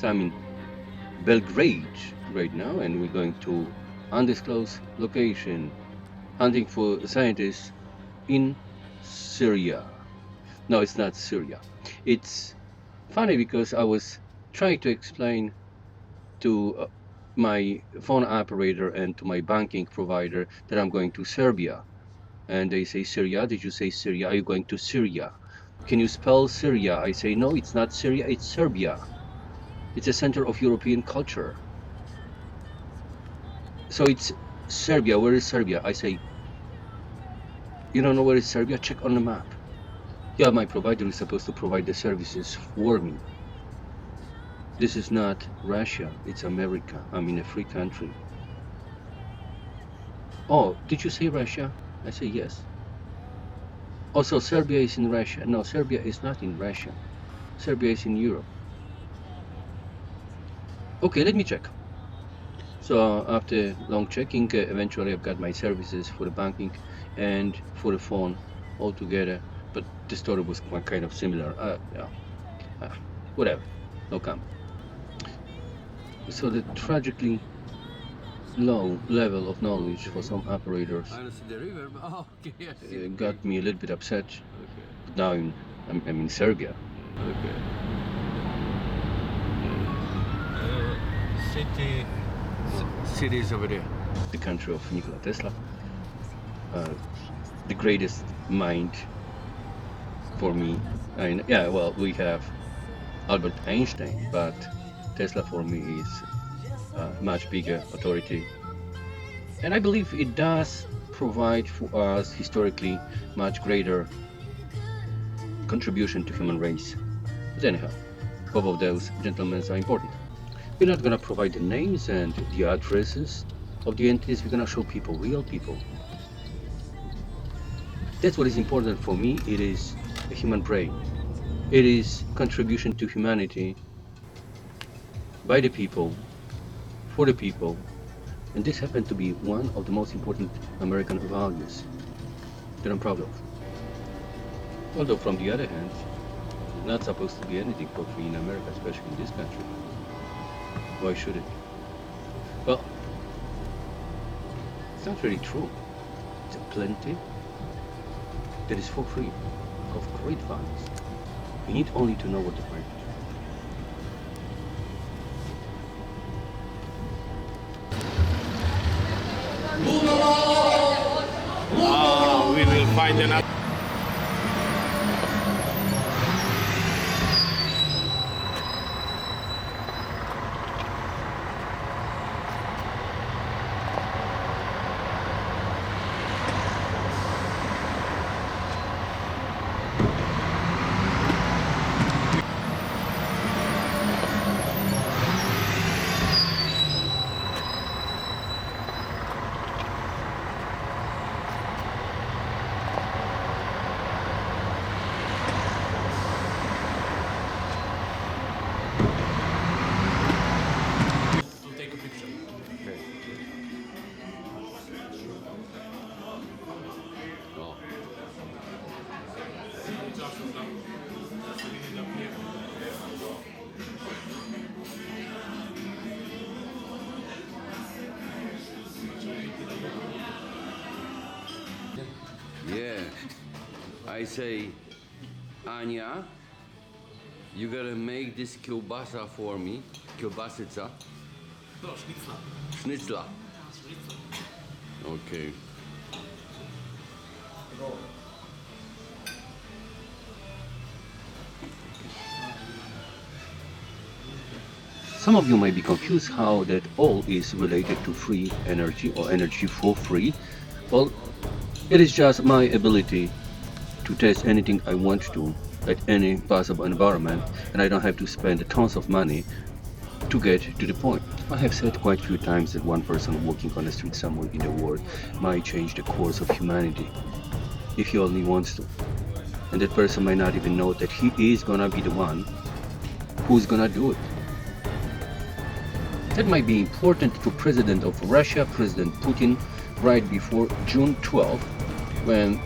So I'm in Belgrade right now, and we're going to undisclosed location, hunting for scientists in Syria. No, it's not Syria. It's funny because I was trying to explain to my phone operator and to my banking provider that I'm going to Serbia. And they say, Syria? Did you say Syria? Are you going to Syria? Can you spell Syria? I say, no, it's not Syria, it's Serbia. It's a center of European culture. So it's Serbia. Where is Serbia? I say, you don't know where is Serbia? Check on the map. Yeah, my provider is supposed to provide the services for me. This is not Russia, it's America. I'm in a free country. Oh, did you say Russia? I say yes. Also, Serbia is in Russia. No, Serbia is not in Russia. Serbia is in Europe. Okay, let me check. So after long checking, eventually I've got my services for the banking and for the phone all together. But the story was kind of similar. Whatever, no comment. So the tragically low level of knowledge for some operators got me a little bit upset. But now I'm in Serbia. City is over there. The country of Nikola Tesla, the greatest mind for me. And yeah, well, we have Albert Einstein, but Tesla for me is a much bigger authority. And I believe it does provide for us historically much greater contribution to human race. But anyhow, both of those gentlemen are important. We're not going to provide the names and the addresses of the entities. We're going to show people, real people. That's what is important for me. It is a human brain. It is contribution to humanity by the people, for the people. And this happened to be one of the most important American values that I'm proud of. Although from the other hand, it's not supposed to be anything for free in America, especially in this country. Why should it? Well, it's not really true. It's a plenty that is for free, of great values. We need only to know what to find. We will find another. Yeah, I say, Anya, you gotta make this kielbasa for me. Kielbasica. No, sznicla. Schnitzla. Okay. Some of you may be confused how that all is related to free energy or energy for free. Well, it is just my ability to test anything I want to at any possible environment, and I don't have to spend tons of money to get to the point. I have said quite a few times that one person walking on the street somewhere in the world might change the course of humanity if he only wants to. And that person might not even know that he is gonna be the one who's gonna do it. That might be important to President of Russia, President Putin, right before June 12th, when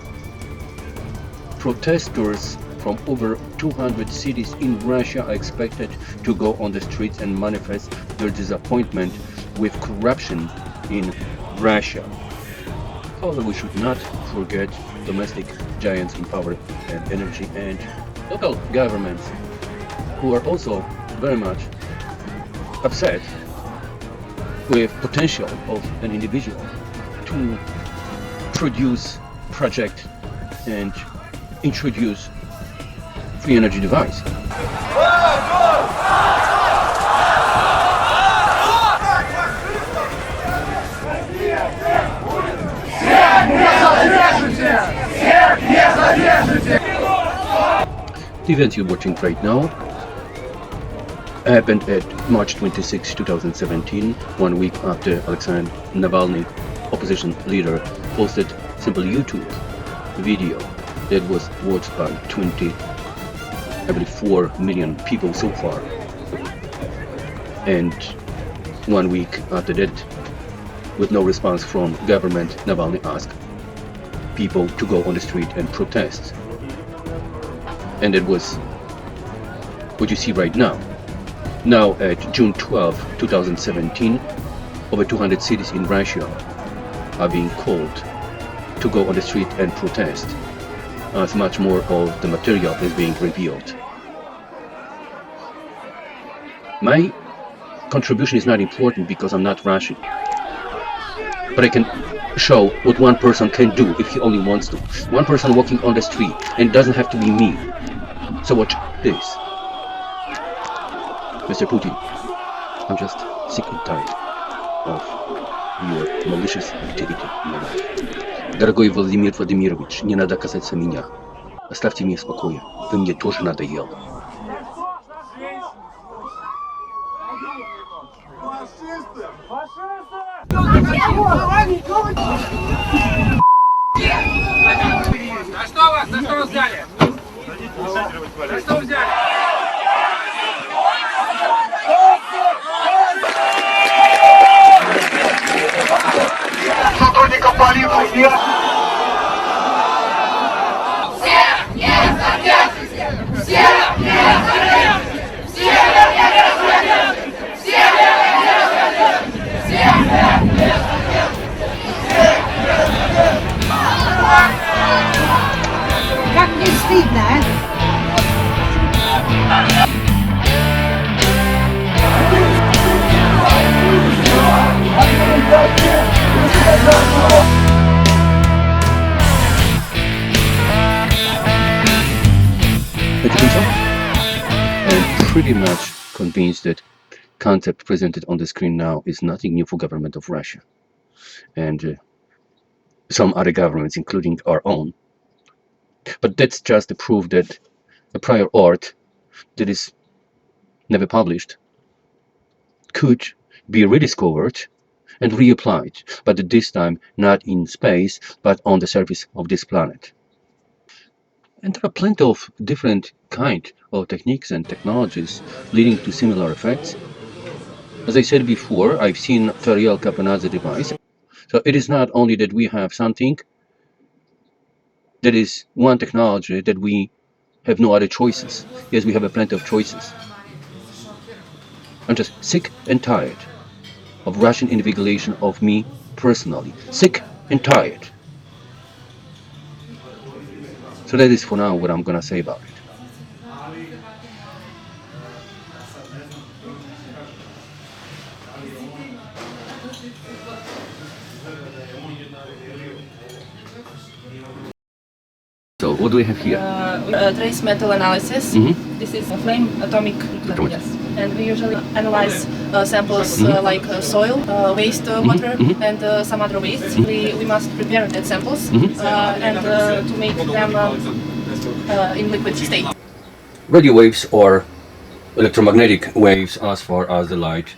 protesters from over 200 cities in Russia are expected to go on the streets and manifest their disappointment with corruption in Russia. However, we should not forget domestic giants in power and energy and local governments who are also very much upset with potential of an individual to produce, project and introduce free energy device. The event you're watching right now happened at March 26, 2017, 1 week after Alexei Navalny, opposition leader, posted simple YouTube video that was watched by 4 million people so far. And 1 week after that, with no response from government, Navalny asked people to go on the street and protest. And that was what you see right now. Now at June 12, 2017, over 200 cities in Russia are being called to go on the street and protest, as much more of the material is being revealed. My contribution is not important because I'm not Russian, but I can show what one person can do if he only wants to. One person walking on the street, and it doesn't have to be me. So watch this. Mr. Putin, I'm just sick and tired of your malicious activity in my life. Дорогой Владимир Владимирович, не надо касаться меня. Оставьте меня в покое. Вы мне тоже надоел. За что вас взяли? За что взяли? Сотрудников полиции нет. Всех не задержите! Всех не задержите! Всех не задержите! Всех не задержите! Всех не задержите! Как мне стыдно, а? As you can tell, I'm pretty much convinced that concept presented on the screen now is nothing new for government of Russia and some other governments, including our own. But that's just a proof that a prior art that is never published could be rediscovered and reapplied, but this time not in space, but on the surface of this planet. And there are plenty of different kind of techniques and technologies leading to similar effects. As I said before, I've seen Tariel Kapanadze device. So it is not only that we have something that is one technology that we have no other choices. Yes, we have a plenty of choices. I'm just sick and tired of Russian invigilation of me personally. Sick and tired. So that is for now what I'm gonna say about it. So what do we have here? Trace metal analysis. This is a flame atomic. Yes. And we usually analyze samples like soil, waste water, and some other wastes. We must prepare the samples and to make them in liquid state. Radio waves are electromagnetic waves as far as the light,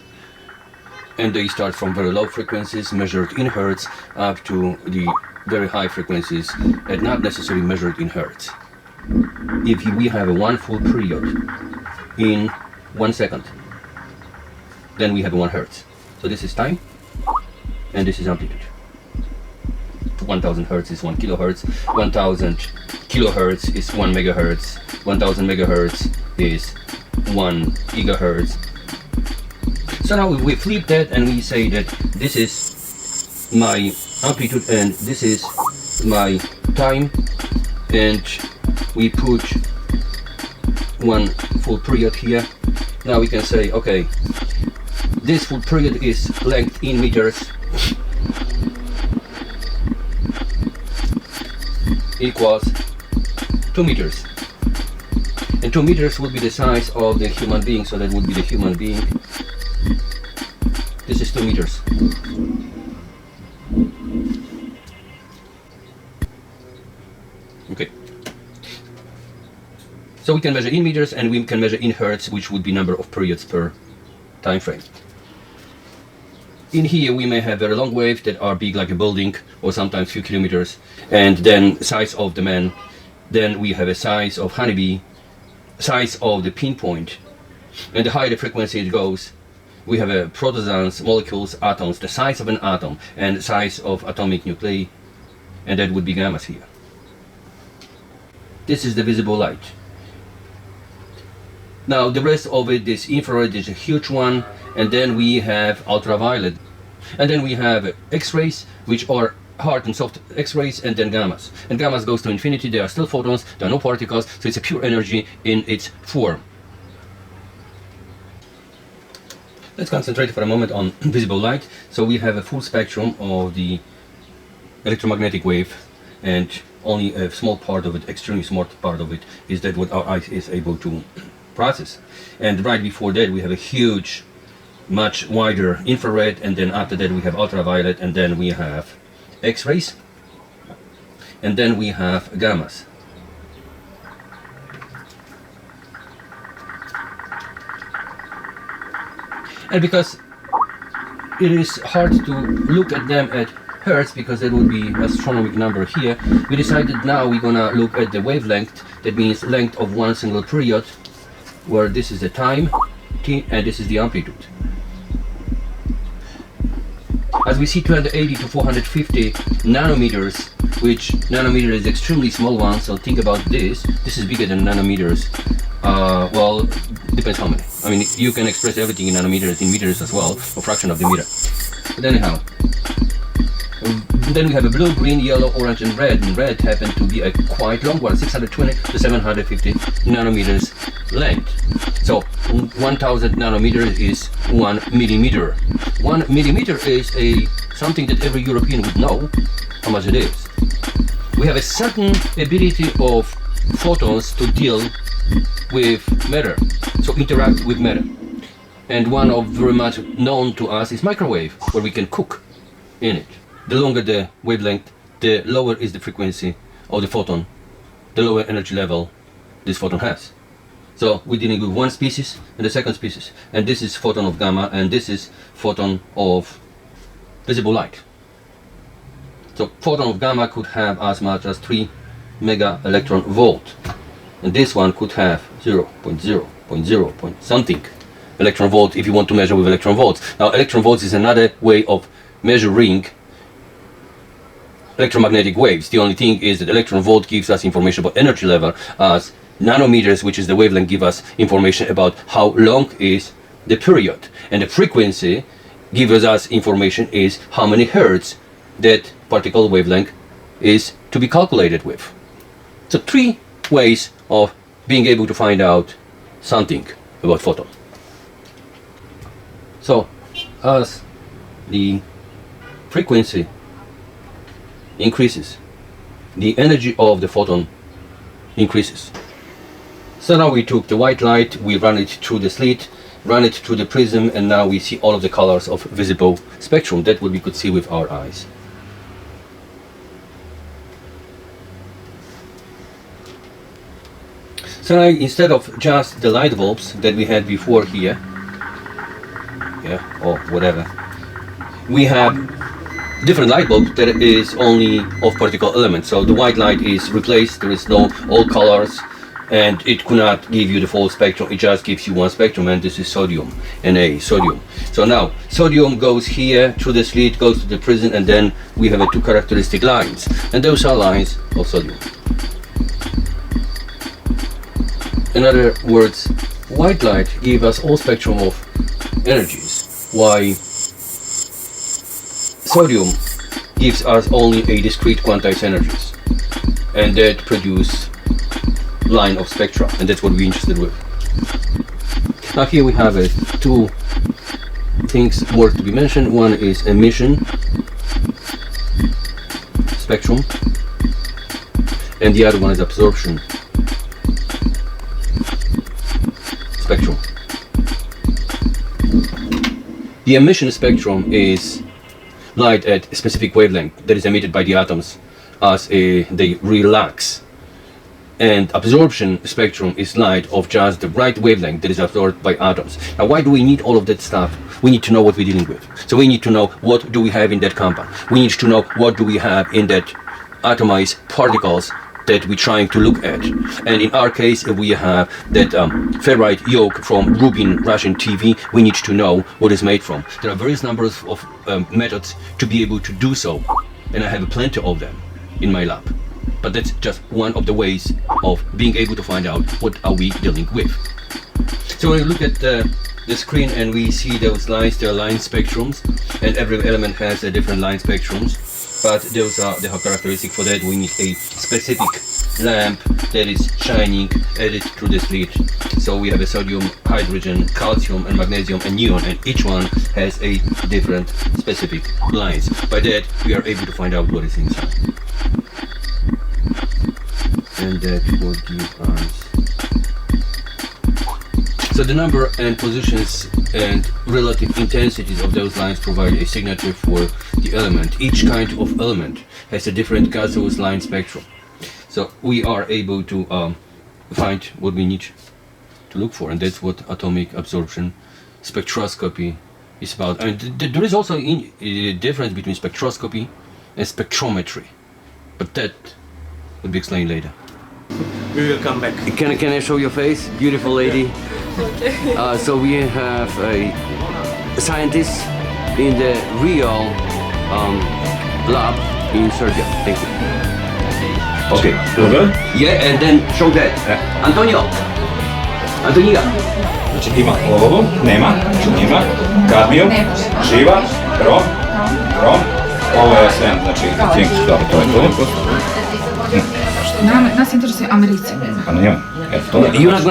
and they start from very low frequencies measured in hertz up to the very high frequencies and not necessarily measured in hertz. If we have a one full period in 1 second, then we have 1 hertz. So this is time and this is amplitude. 1000 hertz is 1 kilohertz, 1000 kilohertz is 1 megahertz, 1000 megahertz is 1 gigahertz. So now we flip that and we say that this is my amplitude and this is my time, and we put one full period here. Now we can say, okay, this full period is length in meters equals 2 meters, and 2 meters would be the size of the human being, so that would be the human being. This is 2 meters. Okay. So we can measure in meters and we can measure in hertz, which would be number of periods per time frame. In here we may have very long waves that are big like a building or sometimes few kilometers, and then size of the man. Then we have a size of honeybee, size of the pinpoint, and the higher the frequency it goes, we have a protozoans, molecules, atoms, the size of an atom and size of atomic nuclei, and that would be gammas here. This is the visible light. Now the rest of it, this infrared is a huge one, and then we have ultraviolet, and then we have X-rays, which are hard and soft X-rays, and then gammas. And gammas goes to infinity. They are still photons, there are no particles, so it's a pure energy in its form. Let's concentrate for a moment on visible light. So we have a full spectrum of the electromagnetic wave, and only a small part of it, extremely small part of it, is that what our eye is able to process. And right before that we have a huge, much wider infrared, and then after that we have ultraviolet, and then we have X-rays, and then we have gammas. And because it is hard to look at them at hertz, because there would be astronomical number here, we decided now we're gonna look at the wavelength. That means length of one single period, where this is the time t and this is the amplitude. As we see 280 to 450 nanometers, which nanometer is extremely small one, so think about this. This is bigger than nanometers. Well, depends how many. I mean, you can express everything in nanometers, in meters as well, a fraction of the meter. But anyhow, then we have a blue, green, yellow, orange, and red. And red happened to be a quite long one, 620 to 750 nanometers length. So 1000 nanometers is 1 millimeter. 1 millimeter is something that every European would know how much it is. We have a certain ability of photons to deal with matter, so interact with matter. And one of very much known to us is microwave, where we can cook in it. The longer the wavelength, the lower is the frequency of the photon, the lower energy level this photon has. So we're dealing with one species and the second species, and this is photon of gamma, and this is photon of visible light. So photon of gamma could have as much as 3 mega electron volt, and this one could have 0.0.0 point something electron volt if you want to measure with electron volts. Now electron volts is another way of measuring electromagnetic waves. The only thing is that electron volt gives us information about energy level, as nanometers, which is the wavelength, give us information about how long is the period, and the frequency gives us information is how many hertz that particle wavelength is to be calculated with. So 3 ways of being able to find out something about photon. So as the frequency increases, the energy of the photon increases. So now we took the white light, we run it through the slit, run it through the prism, and now we see all of the colors of visible spectrum. That what we could see with our eyes. So now, instead of just the light bulbs that we had before here, or whatever, we have different light bulb that is only of particle elements. So the white light is replaced, there is no all colors, and it could not give you the full spectrum. It just gives you one spectrum, and this is sodium, Na, sodium. So now sodium goes here through the slit, goes to the prism, and then we have two characteristic lines, and those are lines of sodium. In other words, white light gives us all spectrum of energies, while sodium gives us only a discrete quantized energies, and that produce line of spectra, and that's what we're interested with. Now here we have two things worth to be mentioned. One is emission spectrum, and the other one is absorption spectrum. The emission spectrum is light at a specific wavelength that is emitted by the atoms as they relax, and absorption spectrum is light of just the right wavelength that is absorbed by atoms. Now, why do we need all of that stuff? We need to know what we're dealing with. So we need to know what do we have in that compound. We need to know what do we have in that atomized particles that we're trying to look at. And in our case, if we have that ferrite yolk from Rubin Russian TV, we need to know what it's made from. There are various numbers of methods to be able to do so, and I have plenty of them in my lab. But that's just one of the ways of being able to find out what are we dealing with. So when we look at the screen and we see those lines, there are line spectrums, and every element has a different line spectrums. But those are the characteristic. For that we need a specific lamp that is shining added through the slit. So we have a sodium, hydrogen, calcium, and magnesium, and neon, and each one has a different specific lines. By that we are able to find out what is inside, and that will give us. So the number and positions and relative intensities of those lines provide a signature for the element. Each kind of element has a different gaseous line spectrum. So we are able to find what we need to look for, and that's what atomic absorption spectroscopy is about. And there is also a difference between spectroscopy and spectrometry, but that will be explained later. We will come back. Can I show your face, beautiful lady? So we have a scientist in the real lab in Serbia. Thank you. Okay. Good? Yeah, and then show that. Antonio. Antonija. Znači ima ovo, nema, ima, kadmijum, živa, brom, ovo je sve, znači cink, dobro, to je to. Nas interesuje americani. Pa nema, eto to je. You're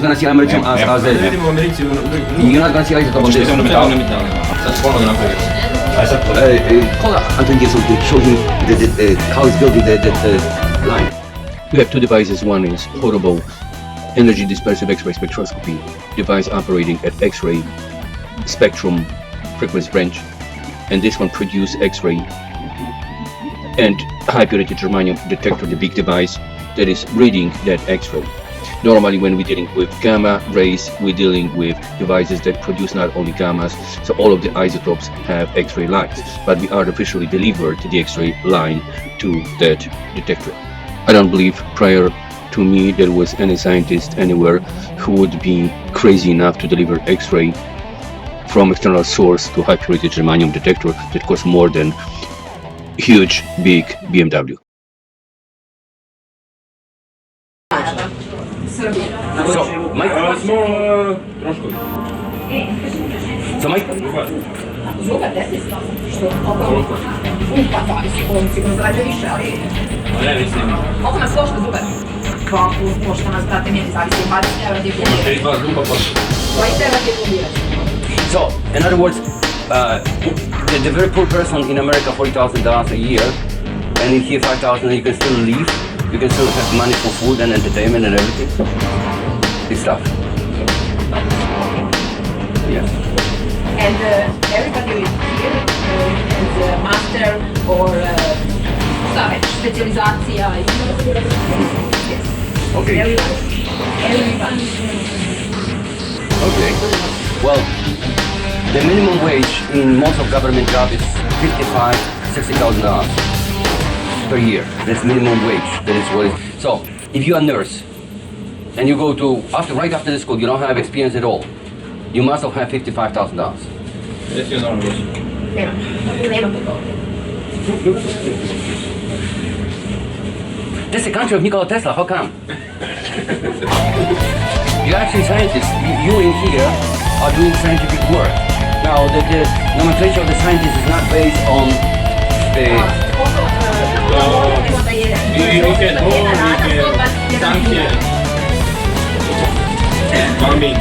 gonna see American as a... You're not gonna see either of Hoćeš them. idem na metalne. Sad ću ponovno napraviti. Aj sad to. Call Antonija so to show him how he's building that line. We have two devices. One is portable energy dispersive X-ray spectroscopy device operating at X-ray spectrum frequency range, and this one produces X-ray and high purity germanium detector, the big device that is reading that X-ray. Normally when we're dealing with gamma rays, we're dealing with devices that produce not only gammas, so all of the isotopes have X-ray lines, but we artificially delivered the X-ray line to that detector. I don't believe prior to me there was any scientist anywhere who would be crazy enough to deliver X-ray from external source to high purity germanium detector that costs more than huge big BMW. So, Mike? So, Mike? Zubar, desni što oko upata on sigurno zarađuje više, ali... Ne, mislim. Koliko nas košta Zubar? Pa, pošto nas, brate, meni zavisi 20 € je plombirat. 2 zuba pa... 20 € je plombirat. So, in other words, the very poor person in America, $40,000 a year, and in here 5,000, you can still live, you can still have money for food and entertainment and everything. This stuff. Yes. And everybody is here as a master or specializacija. Yes. Okay. Everyone. Okay. Well, the minimum wage in most of government jobs is $55,000-$60,000 per year. That's minimum wage. That is what it is. So, if you're a nurse and you go to, right after the school, you don't have experience at all. You must have had $55,000. This is the country of Nikola Tesla, how come? You're actually scientists. You in here are doing scientific work. Now, the nomenclature of the scientist is not based on the... We can farming.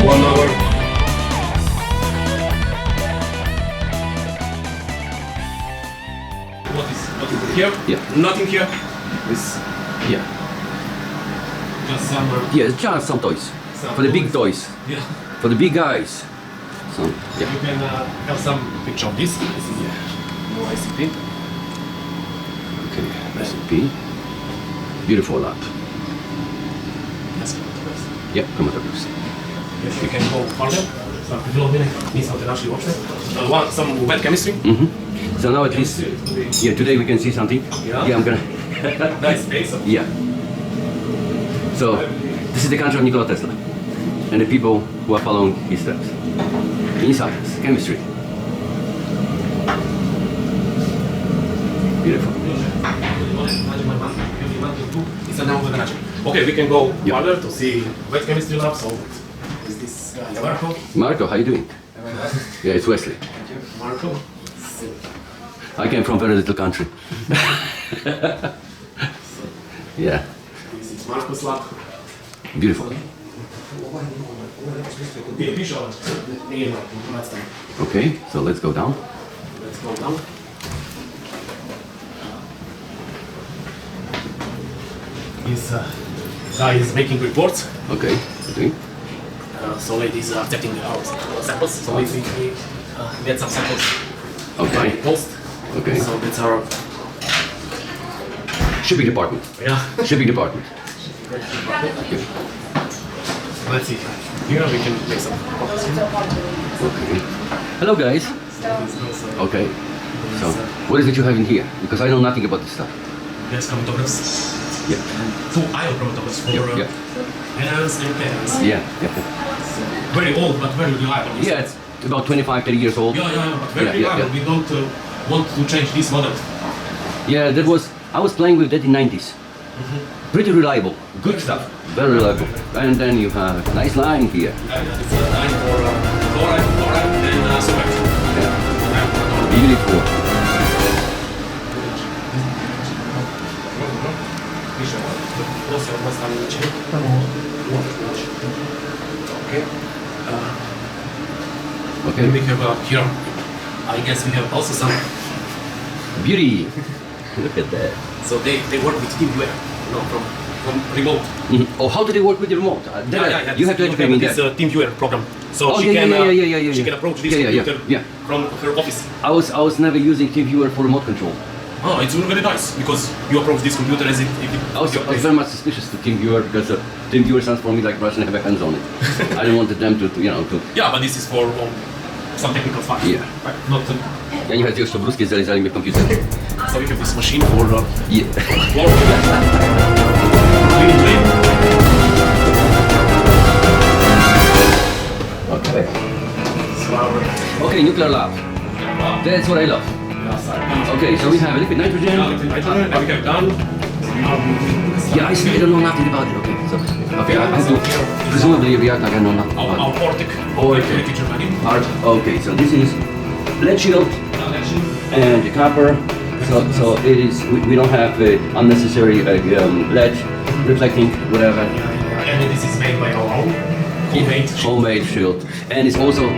1 hour. What is it here? Yeah. Nothing here. This Yeah. just some. Yeah, it's just some toys. For the big toys. Yeah. For the big guys. So, yeah. You can have some picture of this. This is no ICP. Okay, recipe. Beautiful lab. Yes. Yeah, chromatography. Yes, you can go further. Some development needs something actually watching. Some wet chemistry. So now at least, yeah, today we can see something. Yeah. I'm gonna. Nice space. Yeah. So this is the country of Nikola Tesla, and the people who are following his steps in science, chemistry. Beautiful. Okay, we can go Yeah. further to see wet chemistry lab. So is this Marco? Marco, how you doing? Yeah, it's Wesley. Marco. I came from very little country. Yeah, This is Marco's lab. beautiful. Okay, so let's go down. Let's go down. This guy is making reports. Okay, okay. So ladies are taking out samples. So we get some samples by Okay, post. okay. So that's our Shipping department. yeah. Shipping department. Let's see. Here we can make some copies. Okay. Hello, guys. Okay. So, what is it you have in here? Because I know nothing about this stuff. There's chromatographs. Yeah. 2 ion chromatographs for Yeah. enhanced and clearance. Yeah, yeah. Very old but very reliable. Yeah, it's about 25, 30 years old. Yeah, but very Yeah, yeah, reliable. yeah. We don't want to change this model. Yeah, I was playing with that in 90s. Pretty reliable, good stuff, very reliable. And then you have a nice line here. It's a line for chloride, and super. Yeah. Beautiful. Okay. Okay. We have here, I guess we have also some. Beauty. Look at that. So they work with TeamViewer, you know, from remote. Oh, how do they work with the remote? You have to educate me this that. TeamViewer program. So Oh, she yeah, can yeah. she can approach this Yeah, yeah, computer yeah. from her office. I was never using TeamViewer for remote control. Oh, it's very nice because you approach this computer as if I was very much suspicious to TeamViewer because TeamViewer sounds for me like Russian have hands on it. I don't wanted them to Yeah, but this is for some technical stuff. Yeah. Right? Not. Ja nie chodzi o szczobruskie, zalizali mnie w komputer. So we have this machine for Yeah. floor clean. Okay. So our Okay, nuclear lab. That's what I love. Okay, so we have liquid nitrogen. and we have done. Yeah, I don't know nothing about it. Okay, so I have to presumably react like I know nothing about Our it. Portic. Portic. Germany. Okay, so this is lead shield and the copper. So it is. We don't have unnecessary lead reflecting whatever. And this is made by our own homemade. Homemade shield, and it's also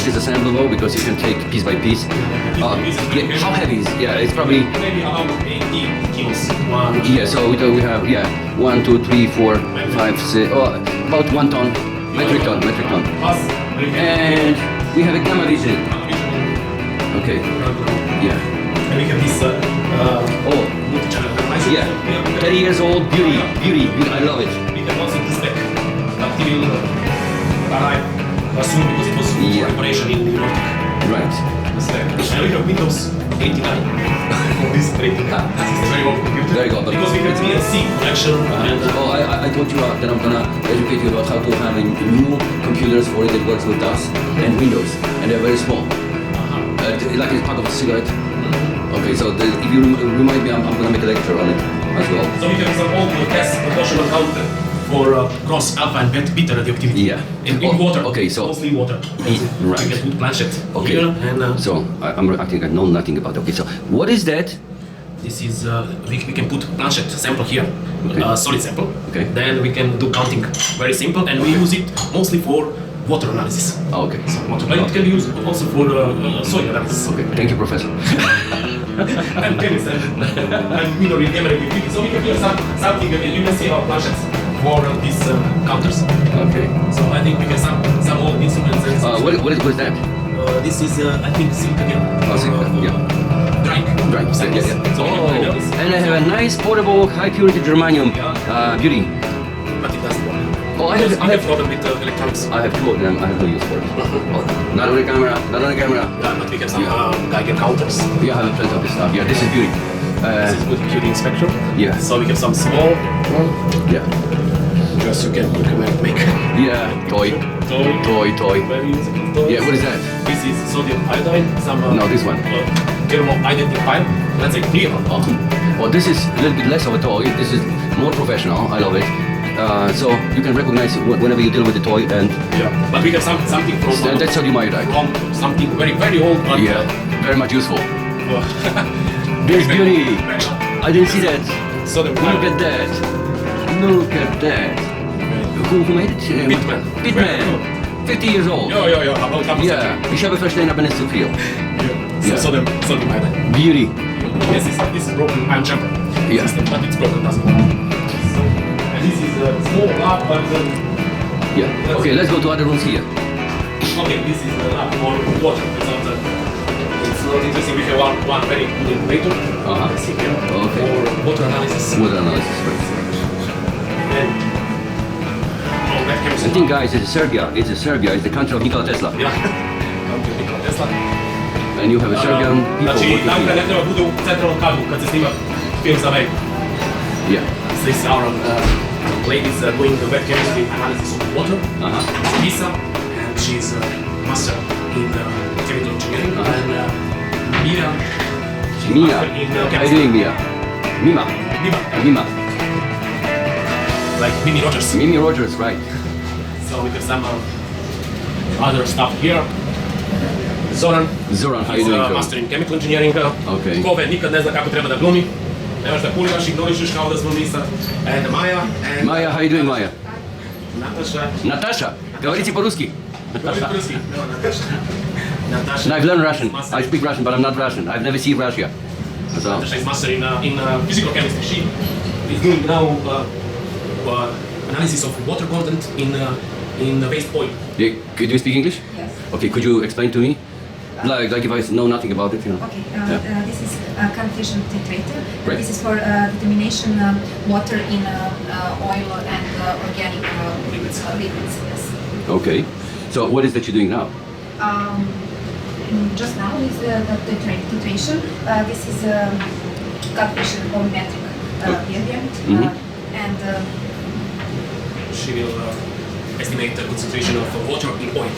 disassemblable because you can take piece by piece. Yeah, how heavy is? Yeah, it's probably. Maybe about 80 kilos. One. Yeah, so we have 1, 2, 3, 4, 5, 6, about 1 ton, metric ton. Plus, And we have a gamma vision. Okay. Yeah. and we have this Oh, multi-channel analyzer. yeah. 30 years old, beauty. I love it. We can also this back, but he will arrive soon because it was Yeah. for operation in Nordic. Right. And we have Windows 89 on this rating. This is a very old computer. Very old, but because we have VNC connection. And, oh, I told you that I'm gonna educate you about how to have a new computers for it that works with DOS and Windows, and they're very small. Like it's part of a cigarette. Okay, so if you remind me, I'm gonna make a lecture on it as well. So we have some old test proportional counter for cross alpha and beta radioactivity. Yeah. In water. Okay, so mostly water. Right. We can put planchette Okay. here and so I think I know nothing about it. Okay, so what is that? this is we can put planchette sample here, Okay. solid sample. Okay. Then we can do counting, very simple, and we use it mostly for water analysis. Okay. So water, but it can be used also for soil analysis. Okay. Thank you, Professor. I'm chemist and minor in chemical activity, so we can do something. You can see our planchettes for these counters. Okay. So I think we can some old instruments. And What is that? this is I think zinc again. Oh, zinc, yeah. Drying. Yeah. So And I have a nice portable high purity germanium beauty. but it doesn't work. Oh, I have problem with electronics. I have two of them. I have no use for it. Oh, not on the camera. Not on the camera. But we have some Geiger counters. Yeah, I have plenty of this stuff. Yeah, this is beauty. This is with curing spectrum. Yeah. So we have some small one. Yeah. Just you can make. Yeah. Toy. Very useful toys. Yeah. What is that? This is sodium iodine. Some No, this one. thermal identifier. Let's say clear. Awesome. Well, this is a little bit less of a toy. This is more professional. I love it. So you can recognize whenever you deal with the toy, and Yeah. But we have something from that's sodium iodine. from something very old. But, Yeah. Very much useful. uh, There's beauty. I didn't see that. sodium Look iodine. at that. Look at that. Who made it? Bitman. Bitman. 50 years old. Ja, about half a Yeah. Ich habe verstanden, aber nicht so viel. So sodium iodine. Beauty. Yes, this is broken ion chamber Yeah. system, but it's broken, doesn't work. And this is a small lab, but Yeah. Okay, let's go to other rooms here. okay, this is the lab for water. It's not interesting. We have one very good incubator. Let's see here Okay. for water analysis. Water analysis. Right. And that chemistry. I think, guys, it's Serbia. It's Serbia. It's the country of Nikola Tesla. Yeah. Country Nikola Tesla. And you have a Serbian people Znači, working Danka ne here. treba bude u centralnom kadru kad se snima film za Ameriku. Yeah. This is our ladies doing the wet chemistry analysis of water. Lisa, and she's a master in chemical engineering. And Mia, she's Mia. master in How are you chemistry. doing, Mia? Mima. Mima. Like Mimi Rogers. Mimi Rogers, right. So we have some other stuff here. Zoran. Zoran, how are you He's doing, a Zoran? master in chemical engineering. Okay. Kove nikad ne zna kako treba da glumi. Nemaš da puliraš, ignorišeš kao da smo mi sad. And Maja. And Maya, how are you doing, Maya? Natasha. Natasha. Говорите по-русски. Говорит по-русски. No, Natasha. Natasha. And I've learned Russian. Master I speak Russian, but I'm not Russian. I've never seen Russia. So, Natasha is master in physical chemistry. She is doing now analysis of water content in waste oil. yeah, could you speak English? Yes. Okay, could you explain to me? Like if I know nothing about it, you know. Okay, Yeah. this is coefficient titrator. Right. This is for determination water in oil and organic liquids. Yes. Okay. So what is that you're doing now? Just now is the titration. This is coefficient volumetric gradient, and She will estimate the concentration of water in oil.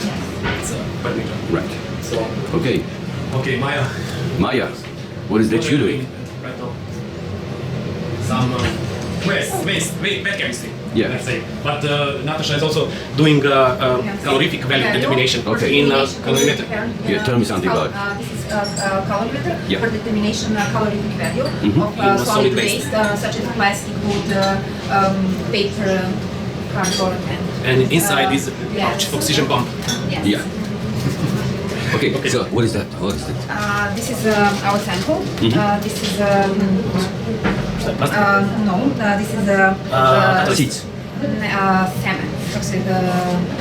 It's per meter. Right. So, Okay. okay, Maya. Maya, what is that What you are you doing? right now? Some wet chemistry. Yeah. Let's say. But Natasha is also doing calorific value determination Okay. in calorimeter. Yeah, tell me something about it. This is calorimeter Yeah. for determination calorific value of In solid waste, such as plastic, wood, paper, cardboard, And inside is yes. oxygen pump. Yes. Yeah. Okay, so what is that? What is it? This is our sample. This is no. This is Seeds. salmon.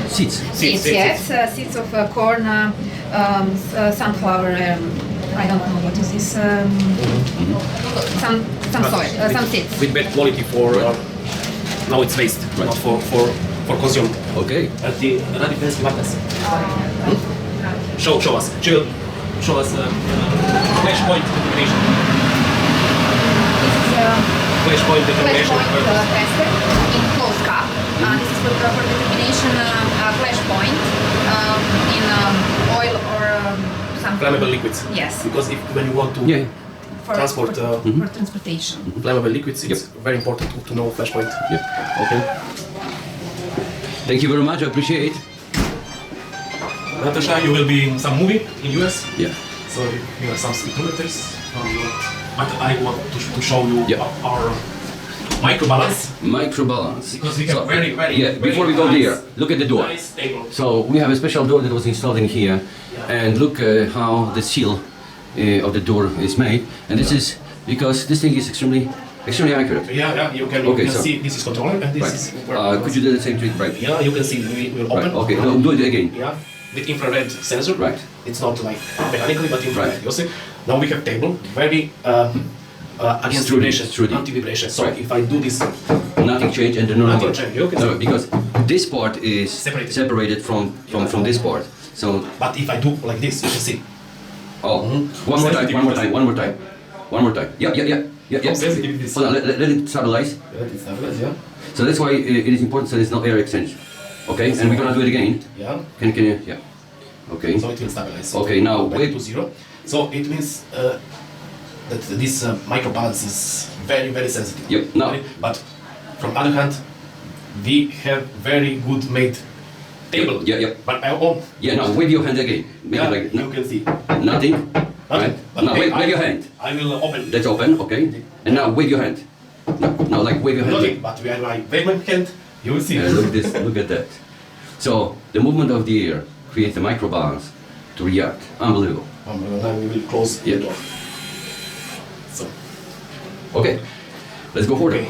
Seeds. Seeds, yes, seeds of corn, sunflower. I don't know what is this. Some soil, some seeds. With bad quality for now it's waste, Right. not for consume. Okay. Radi fancy matas. Show us. She will show us flashpoint determination. Flashpoint determination. Tester in closed cup. This is for determination flash point in oil or something. Flammable liquids. Yes. Because when you want to For transport for transportation. flammable liquids, it's very important to know flashpoint. Okay. Thank you very much. I appreciate it. Natasha, you will be in some movie in US. Yeah. So here are some spectrometers. But I want to show you our microbalance. Microbalance. Because we have very before we go there, look at the door. nice table. So we have a special door that was installed in here, and look how the seal of the door is made. And this is because this thing is extremely accurate. Yeah, you can see this is controller and this is where Could you do the same trick? Right. Yeah, you can see we will open. Right. Okay. No, do it again. Yeah, with infrared sensor. Right. It's not like mechanically, but infrared. Right. You see. Now we have table very against vibration, anti-vibration. So if I do this, nothing changed and the no Nothing number. changed, you can No, see. because this part is separated from this part. So. But if I do like this, you can see. Oh, one more time. Yeah. Sensitive this. Hold on, let it stabilize. Yeah. So that's why it is important so there's no air exchange. Okay, and we're gonna do it again. Yeah. Can you, yeah. Okay. So it will stabilize. Okay, now back wait. to 0. So it means that this microbalance is very sensitive. Yep. Now. But from other hand, we have very good made table. Yeah. But I own. Yeah. Now wave your hand again. Make Yeah, it like you can see. nothing. Right. But Now wave your hand. I will open. That's open. Okay. And now wave your hand. Now like wave your hand. Nothing. But when I wave my hand, you will see. Yeah, look this. Look at that. So the movement of the air creates a microbalance to react. Unbelievable. Now we will close the door. So. Okay. Let's go further. Okay.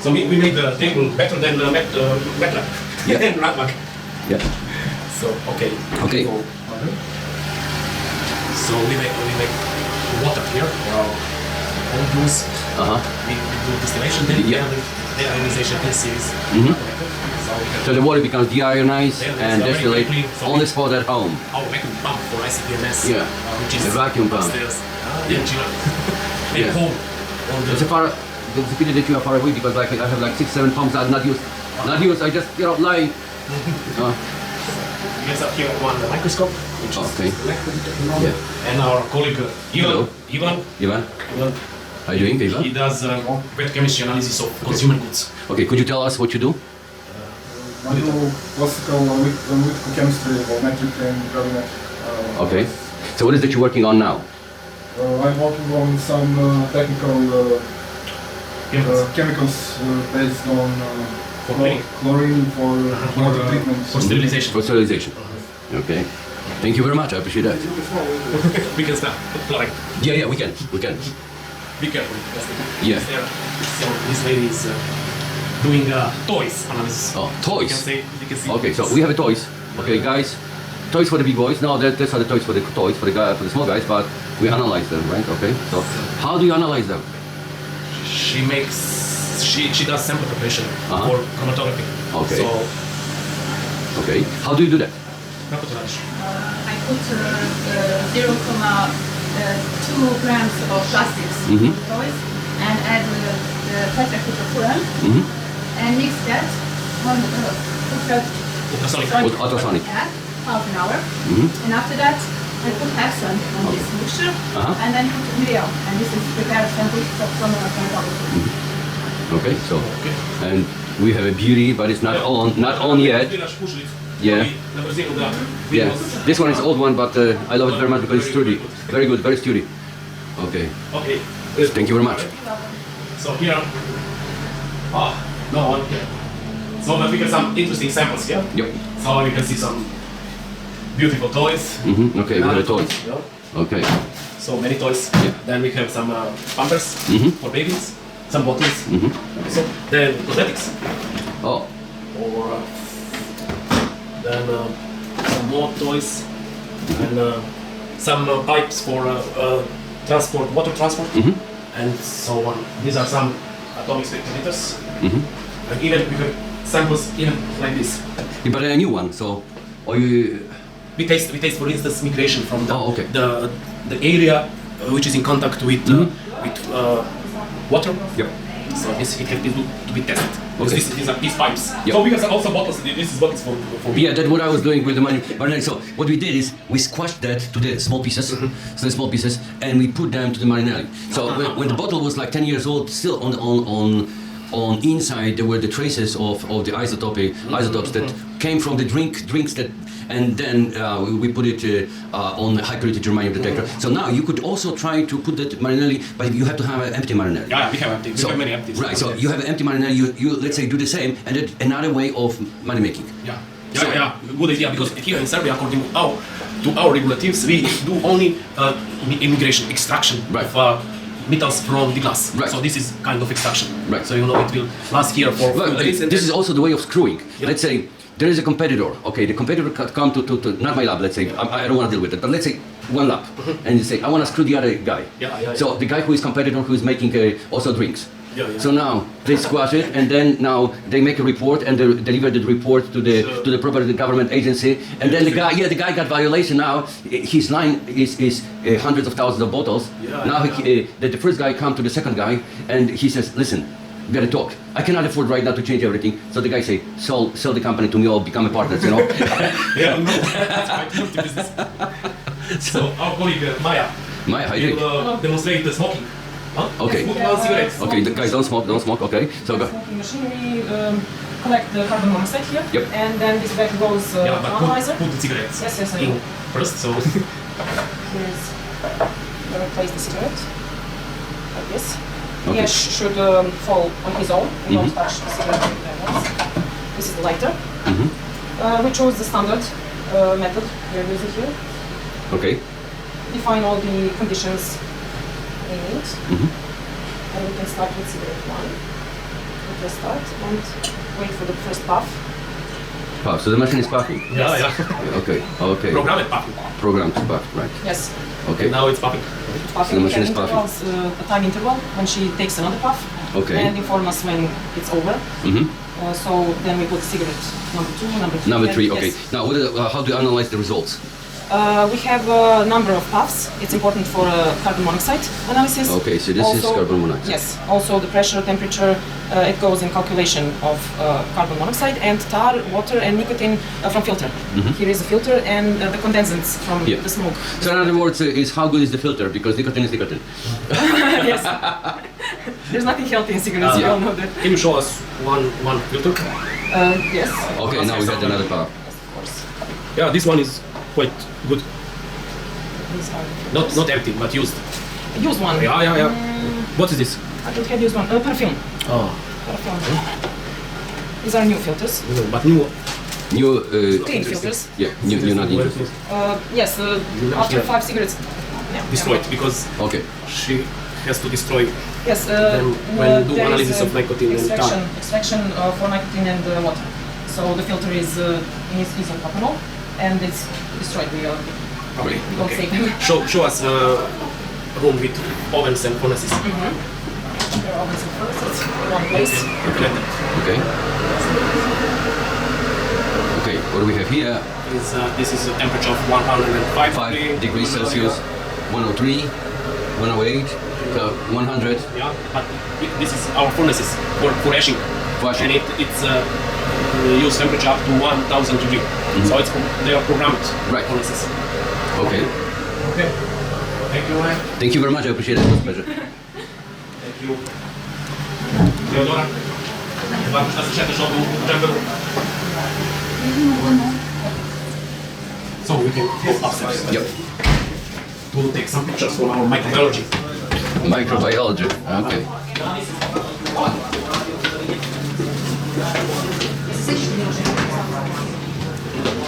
So we made the table better than MATLAB. Yeah. Than MATLAB. Yeah. So okay. Okay. So we make water here for our own use. We do distillation, then deionization in series. So the water becomes deionized and distillate on the spot at home. Our vacuum pump for ICP-MS, Yeah. which is The vacuum pump. upstairs. Yeah. And home. On It's a pity that you are far away because like I have like 6-7 pumps that are not used. I just lying. We have here one microscope, which Okay. is Yeah. and our colleague Hello. Ivan. How are you doing, Ivan? He does wet chemistry analysis of consumer goods. Okay, could you tell us what you do? I do classical analytical chemistry, volumetric and gravimetric. Okay. So what is that you're working on now? I'm working on some technical chemicals based on chlorine for water treatment. For sterilization. For sterilization. Okay. Thank you very much. I appreciate that. We can start. Like, Yeah, we can. be careful. Yeah. So this lady is doing toys analysis. Oh, You toys. can see. Okay, so we have a toys. Okay, guys. Toys for the big boys. No, that's are the toys for the the small guys. But we analyze them, right? Okay. So how do you analyze them? She does sample preparation for chromatography. Okay. So Okay. How do you do that? I put 0.2 grams of plastics in toys and add the tetrahydrofuran and mix that on ultrasonic. half an hour. And after that, I put Hexan on this mixture and then put video. And this is prepared sample from a chromatography. Okay. So and we have a beauty, but it's not on yet. Yeah. Yeah. This one is old one, but I love it very much because it's sturdy. Very good, very sturdy. Okay. Okay. Thank you very much. So here. No one here. So but we get some interesting samples here. Yep. So you can see some beautiful toys. Okay, we have toys. Yeah. Okay. So many toys. Yeah. Then we have some pampers for babies, some bottles. So then cosmetics. Oh. Or then some more toys and some pipes for transport, water transport, and so on. These are some atomic spectrometers. And even we have samples even like this. Yeah, but a new one. So, are you we taste, for instance, migration from the Oh, okay. the area which is in contact with water. Yep. So this it has to be tested. Okay. These are these pipes. Yep. So we have also bottles. This is bottles for Yeah, that's what I was doing with the marinade. So what we did is we squashed that to the small pieces, and we put them to the marinade. So when the bottle was like 10 years old, still on inside there were the traces of the isotopes that came from the drinks that. And then we put it on a high purity germanium detector. So now you could also try to put that marinelli, but you have to have an empty marinelli. Yeah, we have empty. We have many empties. Right. So you have an empty marinelli. You let's say do the same, and that's another way of money making. Yeah. Good idea, because here in Serbia, according to our regulatives, we do only immigration extraction of metals from the glass. Right. So this is kind of extraction. Right. So it will last here for few days. This is also the way of screwing. Yeah. Let's say there is a competitor. Okay, the competitor come to not my lab. Let's say I don't want to deal with it, but let's say one lab, and you say I want to screw the other guy. So the guy who is competitor who is making also drinks. So now they squash it, and then now they make a report and they deliver the report to the proper government agency, and then the guy got violation. Now his line is hundreds of thousands of bottles. Now the first guy come to the second guy, and he says, listen, we gotta talk. I cannot afford right now to change everything. So the guy say, sell the company to me or become a partner, you know? That's quite good business. So our colleague Maya will demonstrate the smoking. Okay. Cigarettes. Okay, the guys don't smoke, okay. So go. Smoking machine, we collect the carbon monoxide here, Yep. and then this back goes to analyzer. Put the cigarettes Yes, I in know. first, so... Here's, we replace the cigarette, like this. Okay. He should fall on his own, we don't touch the cigarette with the hands. This is the lighter. We chose the standard method we are using here. Okay. Define all the conditions we need. And we can start with cigarette 1. We can start and wait for the first puff. Puff. So the machine is puffing? Yeah. Okay. Programmed puffing. Programmed to puff, right. Yes. Okay. Now it's puffing. So the machine is puffing. A time interval when she takes another puff. Okay. And inform us when it's over. So then we put cigarette number 2, number 3. Number 3, okay. Yes. Now, how do you analyze the results? We have a number of puffs. It's important for carbon monoxide analysis. Okay, so this is carbon monoxide. Yes. Also the pressure, temperature, it goes in calculation of carbon monoxide and tar, water and nicotine from filter. Here is the filter and the condensants from the smoke. So in other words, is how good is the filter? Because nicotine is nicotine. Yes. There's nothing healthy in cigarettes, we all know that. Can you show us one filter? Yes. Okay, now we have another puff. Yes, of course. Yeah, this one is quite good. These are Not empty, but used. Used one. Yeah. What is this? I don't have used one. Perfume. Oh. Perfume. These are new filters. But new. Clean filters. Yeah, new not interested. Yes, after 5 cigarettes. Destroyed, because she has to destroy. Yes, them when do analysis of nicotine and tar. Extraction for nicotine and water. So the filter is isopropyl and it's destroyed. We don't save them. Show us a room with ovens and furnaces. There are ovens and furnaces in one place. Okay. Okay, what do we have here? This is a temperature of 105 degrees Celsius, 103, 108, 100. Yeah, but this is our furnaces for ashing. And it's use temperature up to 1000 degrees. So they are programmed furnaces. Okay. Thank you, Ryan. Thank you very much. I appreciate it. It was a pleasure. Thank you. Teodora, вам ще зачати жовту джемберу. So we can go upstairs. Yep. To take some pictures for our microbiology. Microbiology. Okay.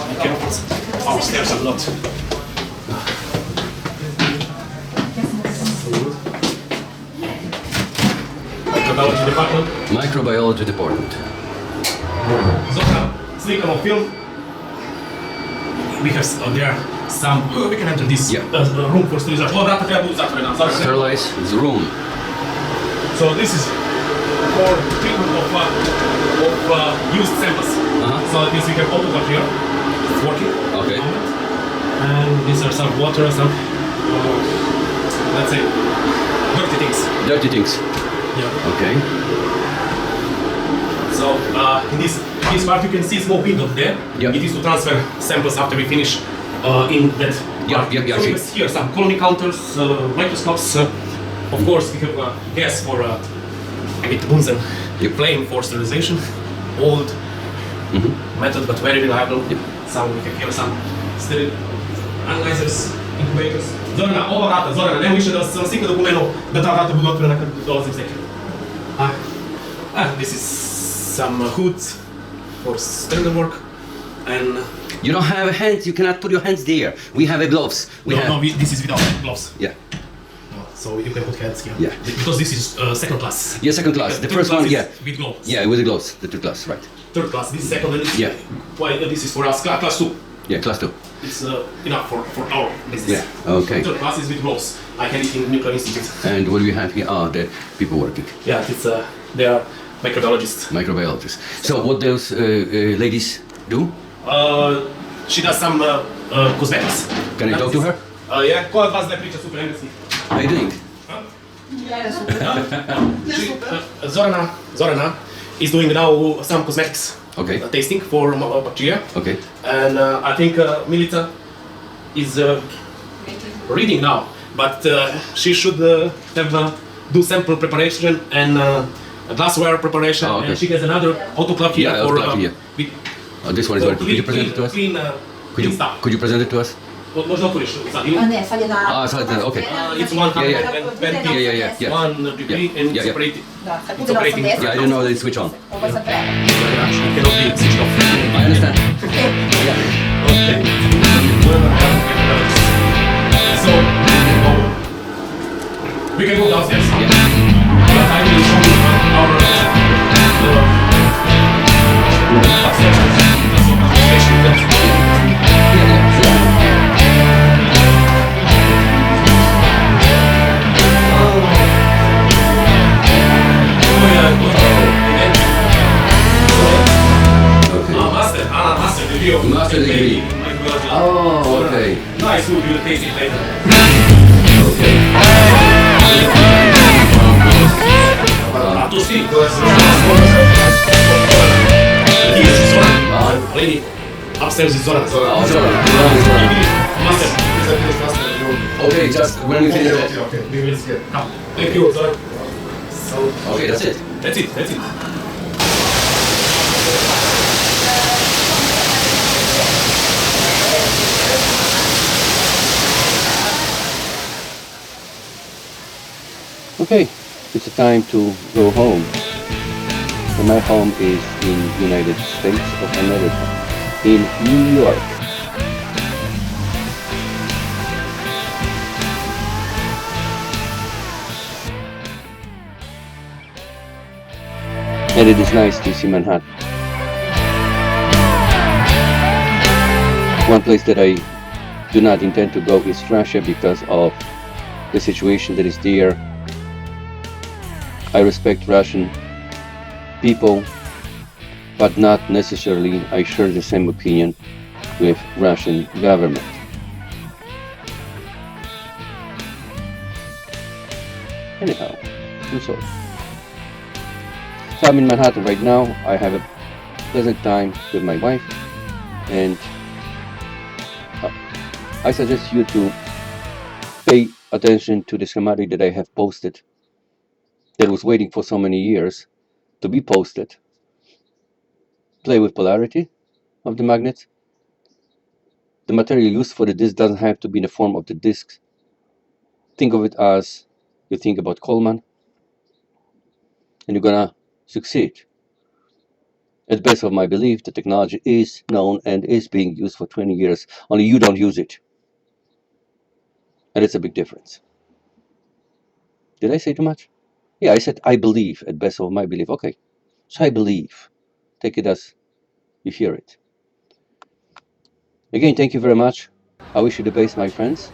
Be careful. Upstairs a lot. Microbiology department. Microbiology department. Zora, slika on film. We have there some. We can enter this room for sterilization. Oh, vrata treba budu zatvorena. Sterilize the room. So this is for treatment of used samples. So this we have autograph here. It's working. Okay. these are some water, some let's say dirty things. Dirty things. Yeah. Okay. So in this part you can see small window there. Yeah. It is to transfer samples after we finish in that. Yeah, part. yeah, yeah, So I you see. can see here some colony counters, microscopes. Of course, we have gas for with Bunsen flame for sterilization. Old method, but very reliable. Some we have here some steril analyzers, incubators. Zorana, ova vrata, Zorana, nemoj više da sam sika dokumenu da ta vrata budu otvorena kad dolazim s nekim. This is some hoods for standard work, and You don't have hands. You cannot put your hands there. We have gloves. this is without gloves. Yeah. So you can put hands here. Yeah. Because this is second class. Yeah, second class. The third first class one, is yeah. with gloves. Yeah, with the gloves. The third class, right. Third class. This is second, and this Yeah. this is for us. Class 2. Yeah, class 2. It's enough for our business. Yeah. Okay. Third class is with gloves. I can it in nuclear institute. And what do we have here? Ah, the people working. Yeah, it's they are microbiologists. Microbiologists. So what those ladies do? She does some cosmetics. Can I talk to her? Yeah. Ko od vas da priča super engleski? How are you doing? Zorana is doing now some cosmetics. Okay. Tasting for bacteria. Okay. And I think Milica is reading now, but she should have do sample preparation and glassware preparation, Oh, okay. and she has another autoclave here Yeah, for autoclave here. This one is for working. Could you present it to us? Clean stuff. Could you present it to us? Možda otvoriš sad ili? Ne, sad je na... Ah, okay. It's 120 Yeah. 1 degree and Yeah. separated. Da, kad bude na 80, Yeah, I didn't know they switch on. ovo je sad treba. It cannot be switched off. I understand. Yeah. Okay. So, we can go downstairs. Yeah. But I will show you our upstairs. Master degree. Oh, okay. Nice food, you'll taste it later. Okay. To see. Here is Zoran. Lady, upstairs is Zoran. Oh, sorry. Master. Okay, just when we finish it. Come. Thank you, Zoran. Okay, that's it. That's it. Okay, it's a time to go home. And my home is in United States of America, in New York. And it is nice to see Manhattan. One place that I do not intend to go is Russia because of the situation that is there. I respect Russian people, but not necessarily I share the same opinion with Russian government. Anyhow, I'm sorry. So I'm in Manhattan right now. I have a pleasant time with my wife, and I suggest you to pay attention to the schematic that I have posted that was waiting for so many years to be posted. Play with polarity of the magnet. The material used for the disc doesn't have to be in the form of the disc. Think of it as you think about Coleman, and you're gonna succeed. At best of my belief, the technology is known and is being used for 20 years, only you don't use it. And it's a big difference. Did I say too much? Yeah, I said I believe, at best of my belief. Okay, so I believe. Take it as you hear it. Again, thank you very much. I wish you the best, my friends.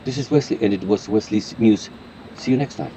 This is Wesley, and it was Wesley's News. See you next time.